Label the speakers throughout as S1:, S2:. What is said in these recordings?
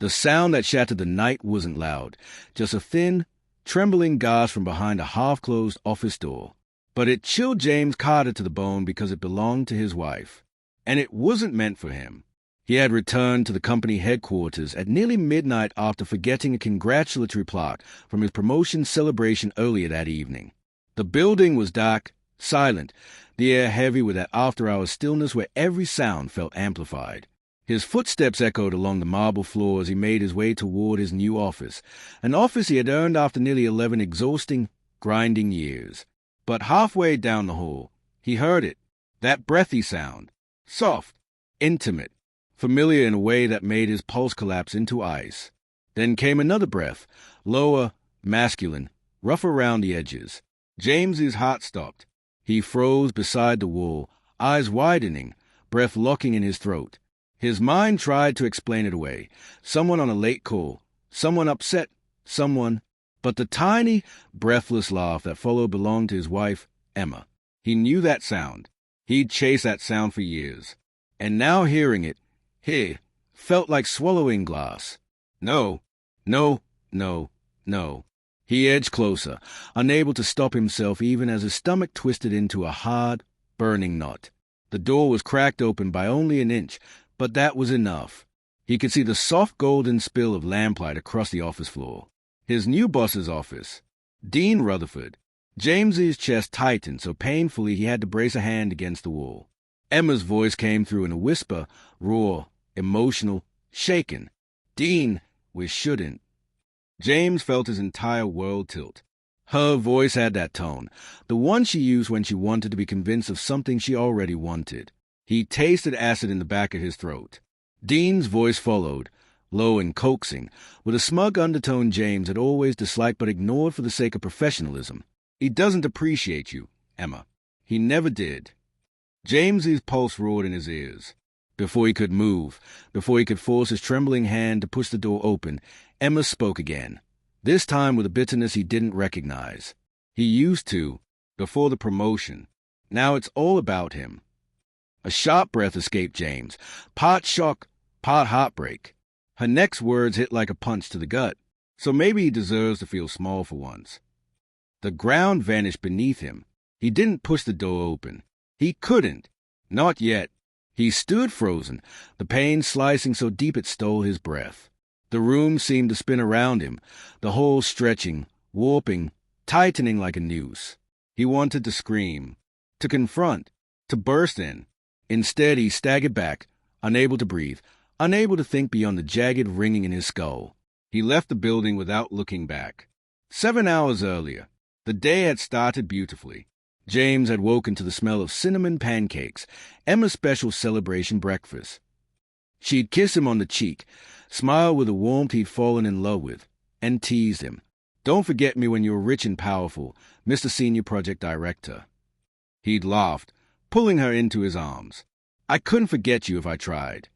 S1: The sound that shattered the night wasn't loud, just a thin, trembling gasp from behind a half-closed office door. But it chilled James Carter to the bone because it belonged to his wife. And it wasn't meant for him. He had returned to the company headquarters at nearly midnight after forgetting a congratulatory plaque from his promotion celebration earlier that evening. The building was dark, silent, the air heavy with that after-hours stillness where every sound felt amplified. His footsteps echoed along the marble floor as he made his way toward his new office, an office he had earned after nearly 11 exhausting, grinding years. But halfway down the hall, he heard it, that breathy sound, soft, intimate, familiar in a way that made his pulse collapse into ice. Then came another breath, lower, masculine, rough around the edges. James's heart stopped. He froze beside the wall, eyes widening, breath locking in his throat. His mind tried to explain it away. Someone on a late call, someone upset, someone. But the tiny, breathless laugh that followed belonged to his wife, Emma. He knew that sound. He'd chased that sound for years. And now hearing it, felt like swallowing glass. No, no, no, no. He edged closer, unable to stop himself even as his stomach twisted into a hard, burning knot. The door was cracked open by only an inch, but that was enough. He could see the soft golden spill of lamplight across the office floor. His new boss's office. Dean Rutherford. James's chest tightened so painfully he had to brace a hand against the wall. Emma's voice came through in a whisper, raw, emotional, shaken. Dean, we shouldn't. James felt his entire world tilt. Her voice had that tone, the one she used when she wanted to be convinced of something she already wanted. He tasted acid in the back of his throat. Dean's voice followed, low and coaxing, with a smug undertone James had always disliked but ignored for the sake of professionalism. He doesn't appreciate you, Emma. He never did. James's pulse roared in his ears. Before he could move, before he could force his trembling hand to push the door open, Emma spoke again, this time with a bitterness he didn't recognize. He used to, before the promotion. Now it's all about him. A sharp breath escaped James, part shock, part heartbreak. Her next words hit like a punch to the gut, so maybe he deserves to feel small for once. The ground vanished beneath him. He didn't push the door open. He couldn't. Not yet. He stood frozen, the pain slicing so deep it stole his breath. The room seemed to spin around him, the hole stretching, warping, tightening like a noose. He wanted to scream, to confront, to burst in. Instead, he staggered back, unable to breathe, unable to think beyond the jagged ringing in his skull. He left the building without looking back. 7 hours earlier, the day had started beautifully. James had woken to the smell of cinnamon pancakes, Emma's special celebration breakfast. She'd kiss him on the cheek, smile with the warmth he'd fallen in love with, and teased him. Don't forget me when you're rich and powerful, Mr. Senior Project Director. He'd laughed, pulling her into his arms. I couldn't forget you if I tried.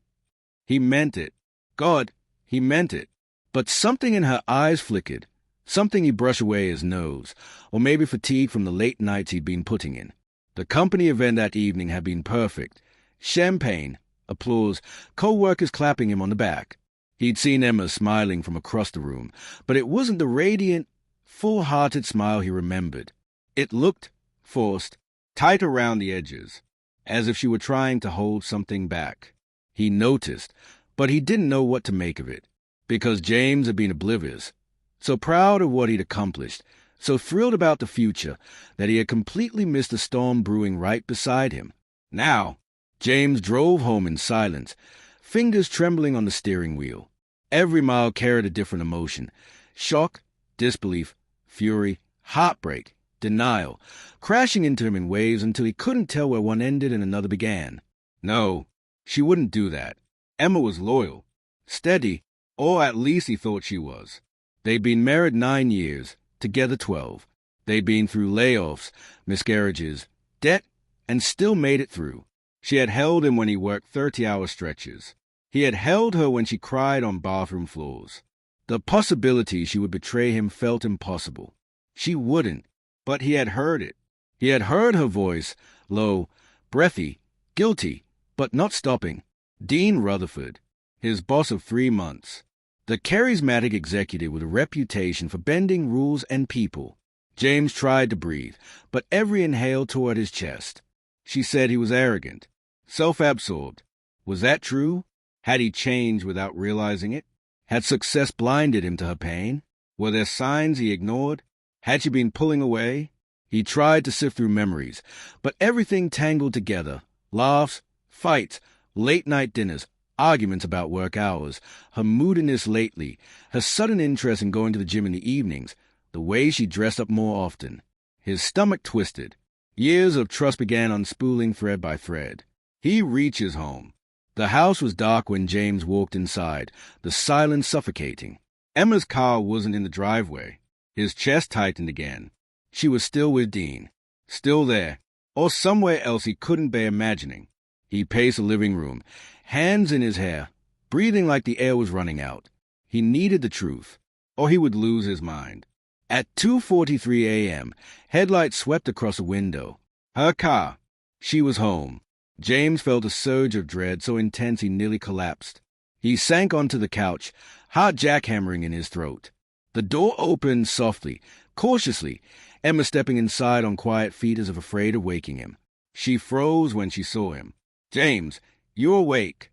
S1: He meant it. God, he meant it. But something in her eyes flickered. Something he brushed away his nose, or maybe fatigue from the late nights he'd been putting in. The company event that evening had been perfect. Champagne, applause, co-workers clapping him on the back. He'd seen Emma smiling from across the room, but it wasn't the radiant, full-hearted smile he remembered. It looked forced, tight around the edges, as if she were trying to hold something back. He noticed, but he didn't know what to make of it, because James had been oblivious. So proud of what he'd accomplished, so thrilled about the future, that he had completely missed the storm brewing right beside him. Now, James drove home in silence, fingers trembling on the steering wheel. Every mile carried a different emotion. Shock, disbelief, fury, heartbreak, denial, crashing into him in waves until he couldn't tell where one ended and another began. No, she wouldn't do that. Emma was loyal, steady, or at least he thought she was. They'd been married 9 years, together 12. They'd been through layoffs, miscarriages, debt, and still made it through. She had held him when he worked 30-hour stretches. He had held her when she cried on bathroom floors. The possibility she would betray him felt impossible. She wouldn't, but he had heard it. He had heard her voice, low, breathy, guilty, but not stopping. Dean Rutherford, his boss of 3 months. The charismatic executive with a reputation for bending rules and people. James tried to breathe, but every inhale tore at his chest. She said he was arrogant, self-absorbed. Was that true? Had he changed without realizing it? Had success blinded him to her pain? Were there signs he ignored? Had she been pulling away? He tried to sift through memories, but everything tangled together. Laughs, fights, late-night dinners, arguments about work hours, her moodiness lately, her sudden interest in going to the gym in the evenings, the way she dressed up more often. His stomach twisted. Years of trust began unspooling thread by thread. He reaches home. The house was dark when James walked inside, the silence suffocating. Emma's car wasn't in the driveway. His chest tightened again. She was still with Dean. Still there, or somewhere else he couldn't bear imagining. He paced the living room, hands in his hair, breathing like the air was running out. He needed the truth, or he would lose his mind. At 2:43 a.m., headlights swept across the window. Her car. She was home. James felt a surge of dread so intense he nearly collapsed. He sank onto the couch, heart jackhammering in his throat. The door opened softly, cautiously, Emma stepping inside on quiet feet as if afraid of waking him. She froze when she saw him. "James, you awake?"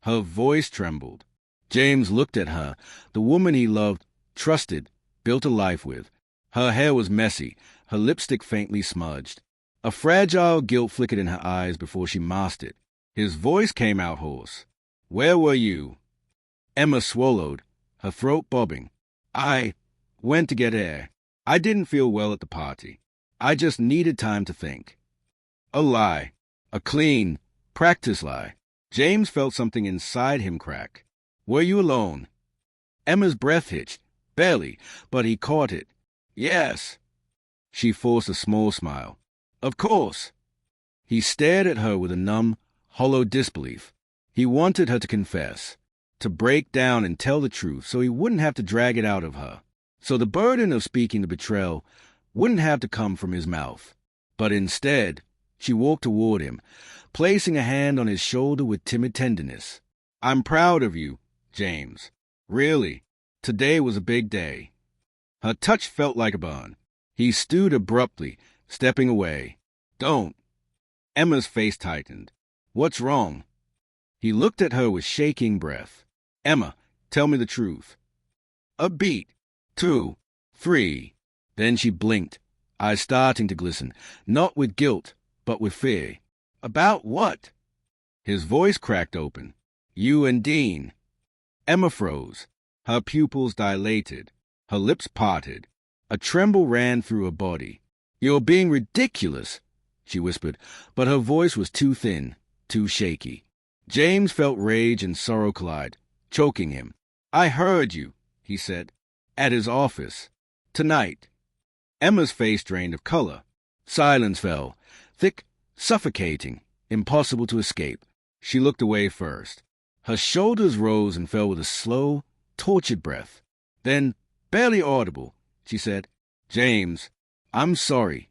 S1: Her voice trembled. James looked at her, the woman he loved, trusted, built a life with. Her hair was messy, her lipstick faintly smudged. A fragile guilt flickered in her eyes before she masked it. His voice came out hoarse. "Where were you?" Emma swallowed, her throat bobbing. "I went to get air. I didn't feel well at the party. I just needed time to think." A lie. A clean, practiced lie. James felt something inside him crack. "Were you alone?" Emma's breath hitched. Barely, but he caught it. "Yes." She forced a small smile. "Of course." He stared at her with a numb, hollow disbelief. He wanted her to confess, to break down and tell the truth so he wouldn't have to drag it out of her, so the burden of speaking the betrayal wouldn't have to come from his mouth. But instead, she walked toward him, placing a hand on his shoulder with timid tenderness. "I'm proud of you, James. Really. Today was a big day." Her touch felt like a burn. He stewed abruptly, stepping away. "Don't." Emma's face tightened. "What's wrong?" He looked at her with shaking breath. "Emma, tell me the truth." A beat. 2, 3. Then she blinked, eyes starting to glisten, not with guilt, but with fear. "About what?" His voice cracked open. "You and Dean." Emma froze. Her pupils dilated. Her lips parted. A tremble ran through her body. "You're being ridiculous," she whispered, but her voice was too thin, too shaky. James felt rage and sorrow collide, choking him. "I heard you," he said, "at his office. Tonight." Emma's face drained of color. Silence fell, thick, suffocating, impossible to escape. She looked away first. Her shoulders rose and fell with a slow, tortured breath. Then, barely audible, she said, "James, I'm sorry."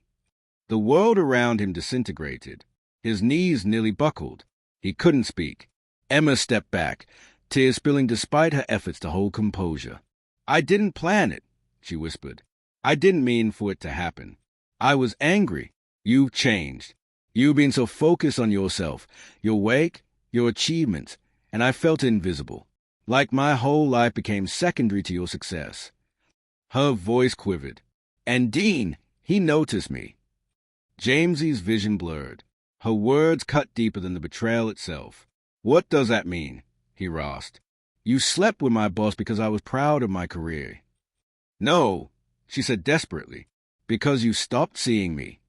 S1: The world around him disintegrated. His knees nearly buckled. He couldn't speak. Emma stepped back, tears spilling despite her efforts to hold composure. "I didn't plan it," she whispered. "I didn't mean for it to happen. I was angry. You've changed. You've been so focused on yourself, your wake, your achievements, and I felt invisible. Like my whole life became secondary to your success." Her voice quivered. "And Dean, he noticed me." Jamesy's vision blurred. Her words cut deeper than the betrayal itself. "What does that mean?" he rasped. "You slept with my boss because I was proud of my career." "No," she said desperately, "because you stopped seeing me."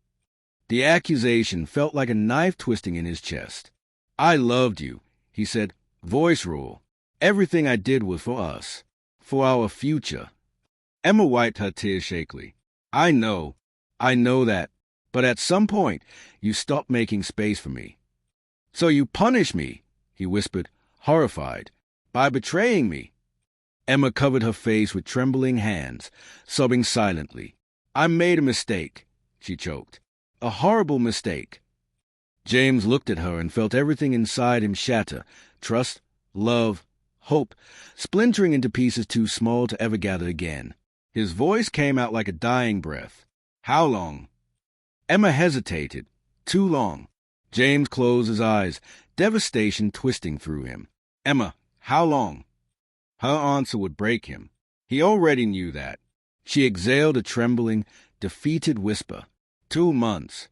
S1: The accusation felt like a knife twisting in his chest. "I loved you," he said, voice raw. "Everything I did was for us, for our future." Emma wiped her tears shakily. I know that. But at some point, you stopped making space for me." "So you punish me," he whispered, horrified, "by betraying me." Emma covered her face with trembling hands, sobbing silently. "I made a mistake," she choked. "A horrible mistake." James looked at her and felt everything inside him shatter. Trust, love, hope, splintering into pieces too small to ever gather again. His voice came out like a dying breath. How long? Emma hesitated. Too long. James closed his eyes, devastation twisting through him. Emma, how long? Her answer would break him. He already knew that. She exhaled a trembling, defeated whisper. 2 months.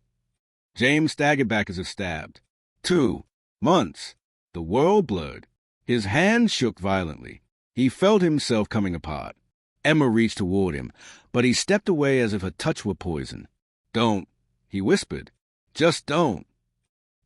S1: James staggered back as if stabbed. 2 months. The world blurred. His hands shook violently. He felt himself coming apart. Emma reached toward him, but he stepped away as if her touch were poison. Don't, he whispered. Just don't.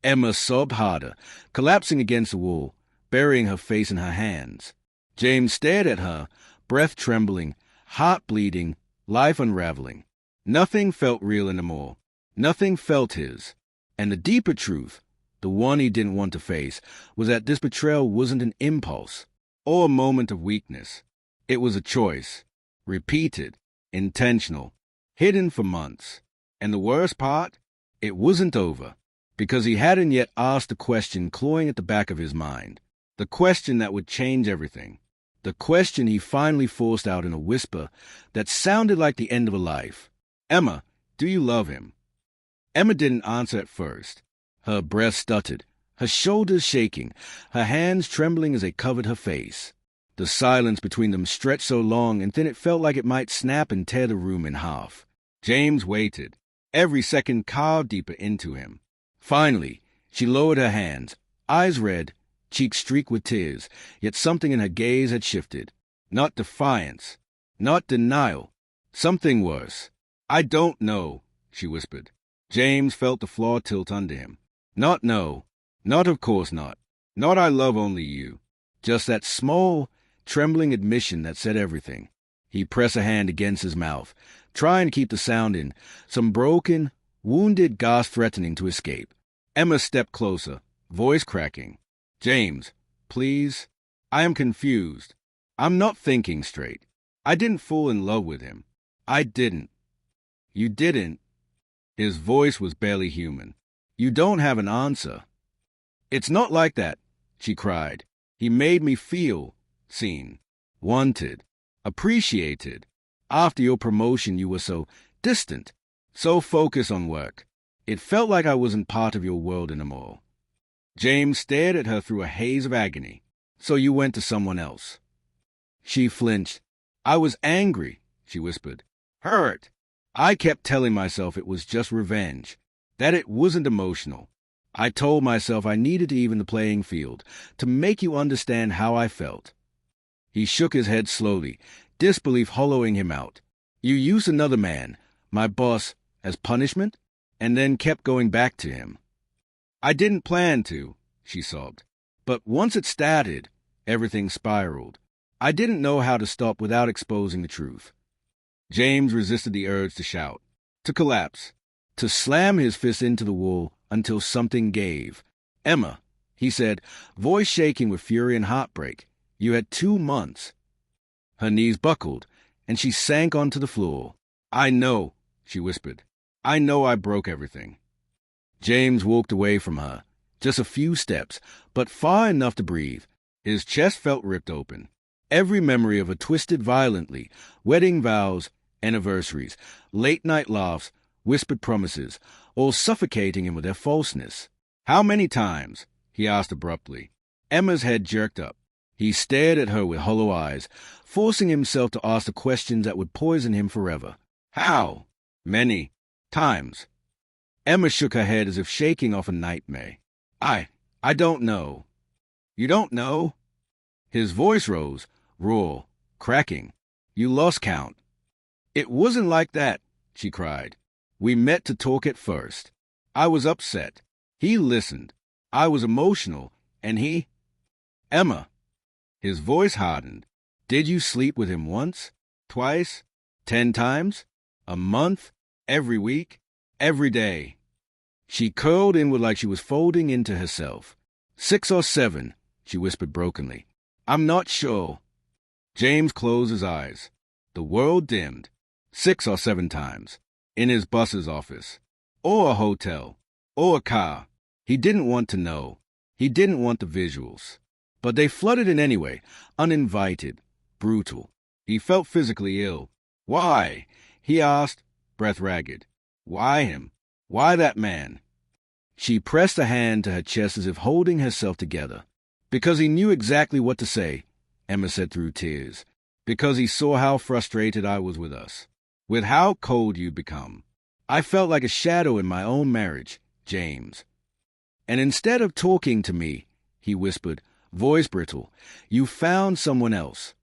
S1: Emma sobbed harder, collapsing against the wall, burying her face in her hands. James stared at her, breath trembling, heart bleeding, life unraveling. Nothing felt real anymore. Nothing felt his. And the deeper truth, the one he didn't want to face, was that this betrayal wasn't an impulse or a moment of weakness. It was a choice, repeated, intentional, hidden for months. And the worst part? It wasn't over, because he hadn't yet asked the question clawing at the back of his mind, the question that would change everything, the question he finally forced out in a whisper that sounded like the end of a life. Emma, do you love him? Emma didn't answer at first. Her breath stuttered, her shoulders shaking, her hands trembling as they covered her face. The silence between them stretched so long, and then it felt like it might snap and tear the room in half. James waited, every second carved deeper into him. Finally, she lowered her hands, eyes red, cheeks streaked with tears, yet something in her gaze had shifted. Not defiance, not denial, something worse. I don't know, she whispered. James felt the floor tilt under him. Not no, not of course not, not I love only you. Just that small, trembling admission that said everything. He pressed a hand against his mouth, trying to keep the sound in, some broken, wounded gasp threatening to escape. Emma stepped closer, voice cracking. James, please. I am confused. I'm not thinking straight. I didn't fall in love with him. I didn't. You didn't. His voice was barely human. You don't have an answer. It's not like that, she cried. He made me feel seen, wanted, appreciated. After your promotion, you were so distant, so focused on work. It felt like I wasn't part of your world anymore. James stared at her through a haze of agony. So you went to someone else. She flinched. I was angry, she whispered. Hurt. I kept telling myself it was just revenge, that it wasn't emotional. I told myself I needed to even the playing field, to make you understand how I felt. He shook his head slowly, disbelief hollowing him out. You used another man, my boss, as punishment, and then kept going back to him. I didn't plan to, she sobbed. But once it started, everything spiraled. I didn't know how to stop without exposing the truth. James resisted the urge to shout, to collapse, to slam his fist into the wall until something gave. Emma, he said, voice shaking with fury and heartbreak, you had 2 months. Her knees buckled, and she sank onto the floor. I know, she whispered. I know I broke everything. James walked away from her, just a few steps, but far enough to breathe. His chest felt ripped open. Every memory of her twisted violently, wedding vows, anniversaries, late-night laughs, whispered promises, all suffocating him with their falseness. How many times? He asked abruptly. Emma's head jerked up. He stared at her with hollow eyes, forcing himself to ask the questions that would poison him forever. How? Many times. Emma shook her head as if shaking off a nightmare. I don't know. You don't know? His voice rose, raw, cracking. You lost count. It wasn't like that, she cried. We met to talk at first. I was upset. He listened. I was emotional, and he... Emma. His voice hardened. Did you sleep with him once? Twice? 10 times? A month? Every week? Every day? She curled inward like she was folding into herself. 6 or 7, she whispered brokenly. I'm not sure. James closed his eyes. The world dimmed. 6 or 7 times. In his boss's office. Or a hotel. Or a car. He didn't want to know. He didn't want the visuals. But they flooded in anyway, uninvited, brutal. He felt physically ill. Why? He asked, breath ragged. Why him? Why that man? She pressed a hand to her chest as if holding herself together. Because he knew exactly what to say, Emma said through tears. Because he saw how frustrated I was with us. With how cold you'd become. I felt like a shadow in my own marriage, James. And instead of talking to me, he whispered, voice brittle, you found someone else.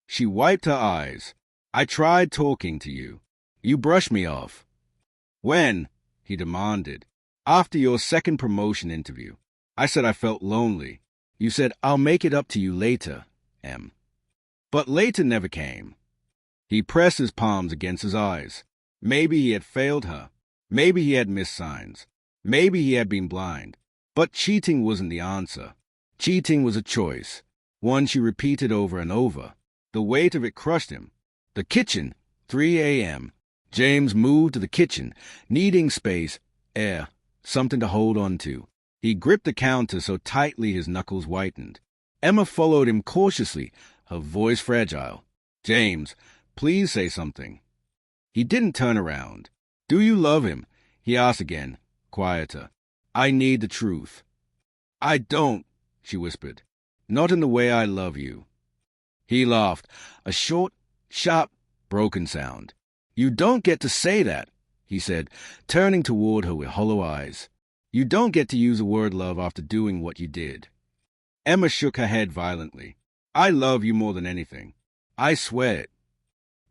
S1: She wiped her eyes. I tried talking to you. You brushed me off. When? He demanded. After your second promotion interview. I said I felt lonely. You said, I'll make it up to you later, Em. But later never came. He pressed his palms against his eyes. Maybe he had failed her. Maybe he had missed signs. Maybe he had been blind. But cheating wasn't the answer. Cheating was a choice, one she repeated over and over. The weight of it crushed him. The kitchen, 3 a.m. James moved to the kitchen, needing space, air, something to hold on to. He gripped the counter so tightly his knuckles whitened. Emma followed him cautiously, her voice fragile. James, please say something. He didn't turn around. Do you love him? He asked again, quieter. I need the truth. I don't, she whispered. Not in the way I love you. He laughed, a short, sharp, broken sound. You don't get to say that, he said, turning toward her with hollow eyes. You don't get to use the word love after doing what you did. Emma shook her head violently. I love you more than anything. I swear it.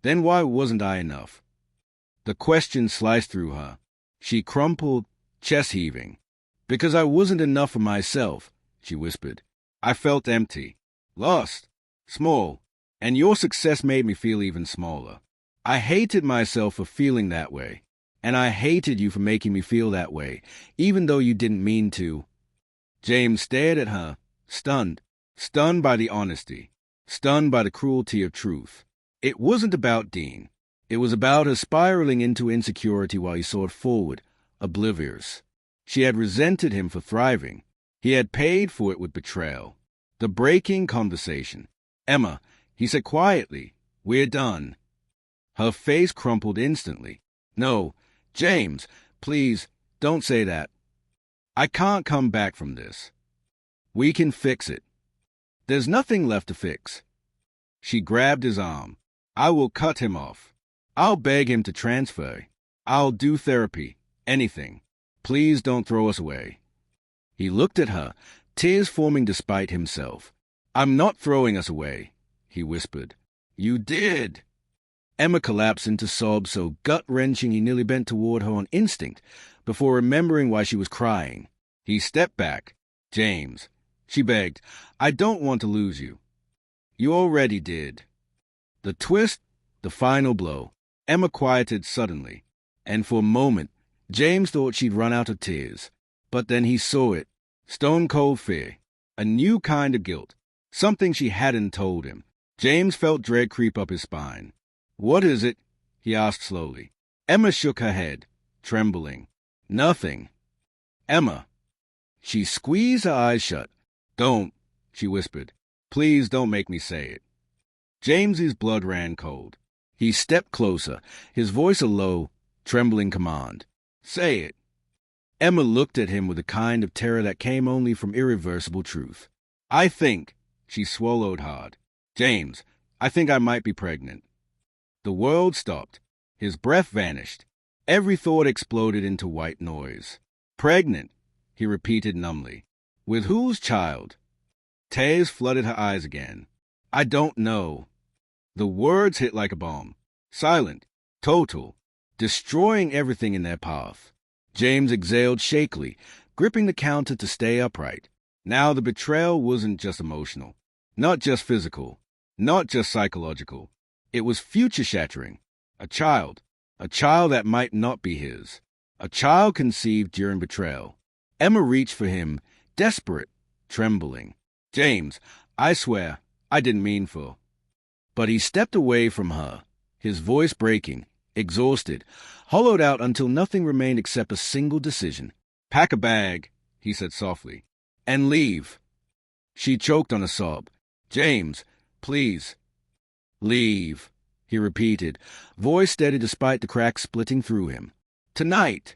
S1: Then why wasn't I enough? The question sliced through her. She crumpled, chest heaving. Because I wasn't enough for myself, she whispered. I felt empty, lost, small, and your success made me feel even smaller. I hated myself for feeling that way, and I hated you for making me feel that way, even though you didn't mean to. James stared at her, stunned by the honesty, stunned by the cruelty of truth. It wasn't about Dean. It was about her spiraling into insecurity while he soared forward, oblivious. She had resented him for thriving. He had paid for it with betrayal. The breaking conversation. Emma, he said quietly, we're done. Her face crumpled instantly. No, James, please, don't say that. I can't come back from this. We can fix it. There's nothing left to fix. She grabbed his arm. I will cut him off. I'll beg him to transfer. I'll do therapy. Anything. Please don't throw us away. He looked at her, tears forming despite himself. I'm not throwing us away, he whispered. You did. Emma collapsed into sobs so gut-wrenching he nearly bent toward her on instinct before remembering why she was crying. He stepped back. James, she begged, I don't want to lose you. You already did. The twist, the final blow. Emma quieted suddenly, and for a moment, James thought she'd run out of tears. But then he saw it. Stone-cold fear. A new kind of guilt. Something she hadn't told him. James felt dread creep up his spine. What is it? He asked slowly. Emma shook her head, trembling. Nothing. Emma. She squeezed her eyes shut. Don't, she whispered. Please don't make me say it. James's blood ran cold. He stepped closer, his voice a low, trembling command. Say it. Emma looked at him with a kind of terror that came only from irreversible truth. I think, she swallowed hard. James, I think I might be pregnant. The world stopped. His breath vanished. Every thought exploded into white noise. Pregnant, he repeated numbly. With whose child? Tears flooded her eyes again. I don't know. The words hit like a bomb. Silent, total, destroying everything in their path. James exhaled shakily, gripping the counter to stay upright. Now the betrayal wasn't just emotional, not just physical, not just psychological. It was future-shattering. A child that might not be his. A child conceived during betrayal. Emma reached for him, desperate, trembling. James, I swear, I didn't mean for. But he stepped away from her, his voice breaking, exhausted, hollowed out until nothing remained except a single decision. Pack a bag, he said softly, and leave. She choked on a sob. "James, please." "Leave," he repeated, voice steady despite the cracks splitting through him. "Tonight."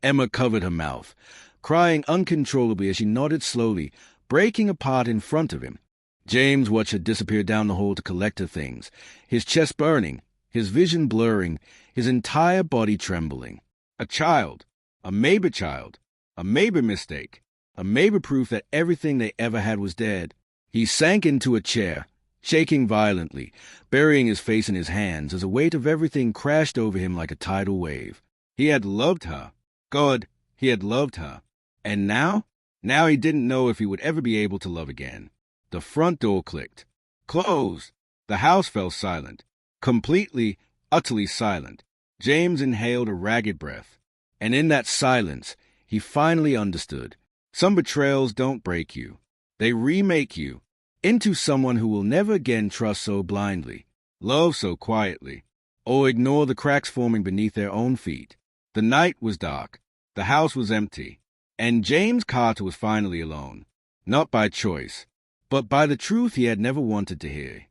S1: Emma covered her mouth, crying uncontrollably as she nodded slowly, breaking apart in front of him. James watched her disappear down the hall to collect her things, his chest burning, his vision blurring, his entire body trembling. A child. A Maber child. A Maber mistake. A Maber proof that everything they ever had was dead. He sank into a chair, shaking violently, burying his face in his hands as a weight of everything crashed over him like a tidal wave. He had loved her. God, he had loved her. And now? Now he didn't know if he would ever be able to love again. The front door clicked. Closed. The house fell silent. Completely, utterly silent. James inhaled a ragged breath. And in that silence, he finally understood. Some betrayals don't break you. They remake you into someone who will never again trust so blindly, love so quietly, or ignore the cracks forming beneath their own feet. The night was dark. The house was empty. And James Carter was finally alone. Not by choice, but by the truth he had never wanted to hear.